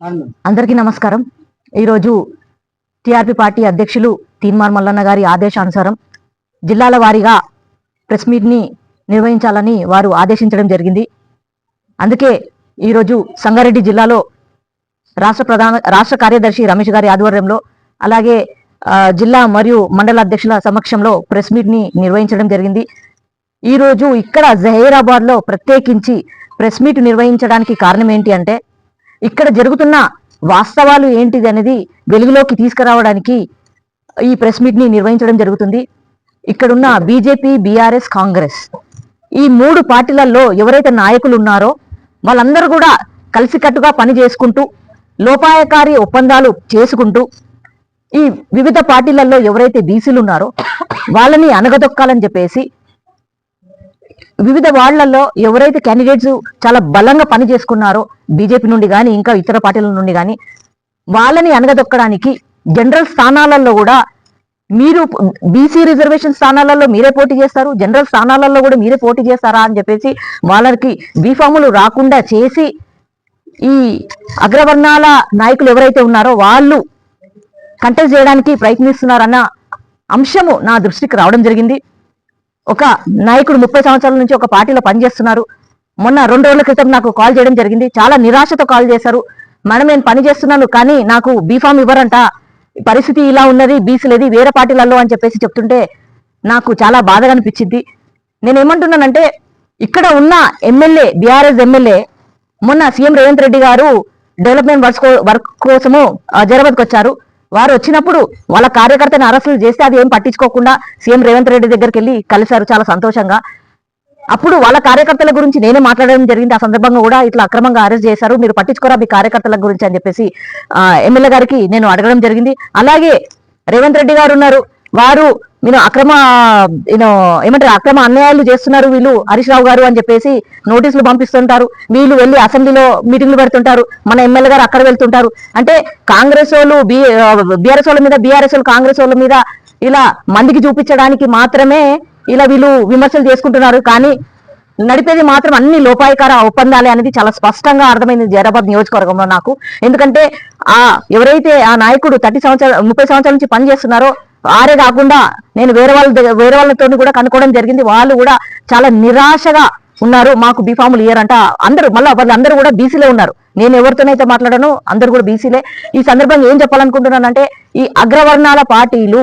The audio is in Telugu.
అందరికీ నమస్కారం. ఈరోజు టీఆర్పీ పార్టీ అధ్యక్షులు తీన్మార్ మల్లన్న గారి ఆదేశానుసారం జిల్లాల వారీగా ప్రెస్ మీట్ని నిర్వహించాలని వారు ఆదేశించడం జరిగింది. అందుకే ఈరోజు సంగారెడ్డి జిల్లాలో రాష్ట్ర కార్యదర్శి రమేష్ గారి ఆధ్వర్యంలో అలాగే జిల్లా మరియు మండల అధ్యక్షుల సమక్షంలో ప్రెస్ మీట్ని నిర్వహించడం జరిగింది. ఈరోజు ఇక్కడ జహీరాబాద్లో ప్రత్యేకించి ప్రెస్ మీట్ నిర్వహించడానికి కారణం ఏంటి అంటే ఇక్కడ జరుగుతున్న వాస్తవాలు ఏంటిది అనేది వెలుగులోకి తీసుకురావడానికి ఈ ప్రెస్ మీట్ ని నిర్వహించడం జరుగుతుంది. ఇక్కడున్న బీజేపీ, బీఆర్ఎస్, కాంగ్రెస్ ఈ మూడు పార్టీలలో ఎవరైతే నాయకులు ఉన్నారో వాళ్ళందరూ కూడా కలిసికట్టుగా పని చేసుకుంటూ లోపాయకారి ఒప్పందాలు చేసుకుంటూ ఈ వివిధ పార్టీలలో ఎవరైతే బీసీలు ఉన్నారో వాళ్ళని అనగదొక్కాలని చెప్పేసి వివిధ వాళ్లలో ఎవరైతే క్యాండిడేట్స్ చాలా బలంగా పని చేసుకున్నారో బీజేపీ నుండి కానీ ఇంకా ఇతర పార్టీల నుండి కానీ వాళ్ళని అనగదొక్కడానికి జనరల్ స్థానాలలో కూడా మీరు బీసీ రిజర్వేషన్ స్థానాలలో మీరే పోటీ చేస్తారు, జనరల్ స్థానాలలో కూడా మీరే పోటీ చేస్తారా అని చెప్పేసి వాళ్ళకి బీఫాములు రాకుండా చేసి ఈ అగ్రవర్ణాల నాయకులు ఎవరైతే ఉన్నారో వాళ్ళు కంటెస్ట్ చేయడానికి ప్రయత్నిస్తున్నారన్న అంశము నా దృష్టికి రావడం జరిగింది. ఒక నాయకుడు 30 సంవత్సరాల నుంచి ఒక పార్టీలో పనిచేస్తున్నారు. మొన్న 2 రోజుల క్రితం నాకు కాల్ చేయడం జరిగింది. చాలా నిరాశతో కాల్ చేశారు. మేడం, నేను పని చేస్తున్నాను కానీ నాకు బీఫామ్ ఇవ్వరంట, పరిస్థితి ఇలా ఉన్నది, బీసీలేది వేరే పార్టీలలో అని చెప్పేసి చెప్తుంటే నాకు చాలా బాధగా అనిపించింది. నేనేమంటున్నానంటే ఇక్కడ ఉన్న ఎమ్మెల్యే, బీఆర్ఎస్ ఎమ్మెల్యే మొన్న సీఎం రేవంత్ రెడ్డి గారు డెవలప్మెంట్ వర్క్ కోసము హైదరాబాద్కి వచ్చారు. వారు వచ్చినప్పుడు వాళ్ళ కార్యకర్తని అరెస్టులు చేస్తే అది ఏం పట్టించుకోకుండా సీఎం రేవంత్ రెడ్డి దగ్గరికి వెళ్ళి కలిశారు చాలా సంతోషంగా. అప్పుడు వాళ్ళ కార్యకర్తల గురించి నేనే మాట్లాడడం జరిగింది. ఆ సందర్భంగా కూడా ఇట్లా అక్రమంగా అరెస్ట్ చేశారు, మీరు పట్టించుకోరా మీ కార్యకర్తల గురించి అని చెప్పేసి ఎమ్మెల్యే గారికి నేను అడగడం జరిగింది. అలాగే రేవంత్ రెడ్డి గారు ఉన్నారు, వారు అక్రమ అన్యాయాలు చేస్తున్నారు వీళ్ళు హరీష్ రావు గారు అని చెప్పేసి నోటీసులు పంపిస్తుంటారు. వీళ్ళు వెళ్ళి అసెంబ్లీలో మీటింగ్లు పెడుతుంటారు, మన ఎమ్మెల్యే గారు అక్కడ వెళ్తుంటారు. అంటే కాంగ్రెస్ వాళ్ళు బీఆర్ఎస్ వాళ్ళ మీద, బీఆర్ఎస్ వాళ్ళు కాంగ్రెస్ వాళ్ళ మీద ఇలా మందికి చూపించడానికి మాత్రమే ఇలా వీళ్ళు విమర్శలు చేసుకుంటున్నారు. కానీ నడిపేది మాత్రం అన్ని లోపాయికార ఒప్పందాలే అనేది చాలా స్పష్టంగా అర్థమైంది జహీరాబాద్ నియోజకవర్గంలో నాకు. ఎందుకంటే ఎవరైతే ఆ నాయకుడు 30 సంవత్సరాల నుంచి పని చేస్తున్నారో వారే కాకుండా నేను వేరే వాళ్ళతో కూడా కనుక్కోవడం జరిగింది. వాళ్ళు కూడా చాలా నిరాశగా ఉన్నారు, మాకు బీఫాములు ఇయ్యారంట. వాళ్ళందరూ కూడా బీసీలే ఉన్నారు. నేను ఎవరితోనైతే మాట్లాడానో అందరూ కూడా బీసీలే. ఈ సందర్భంగా ఏం చెప్పాలనుకుంటున్నానంటే ఈ అగ్రవర్ణాల పార్టీలు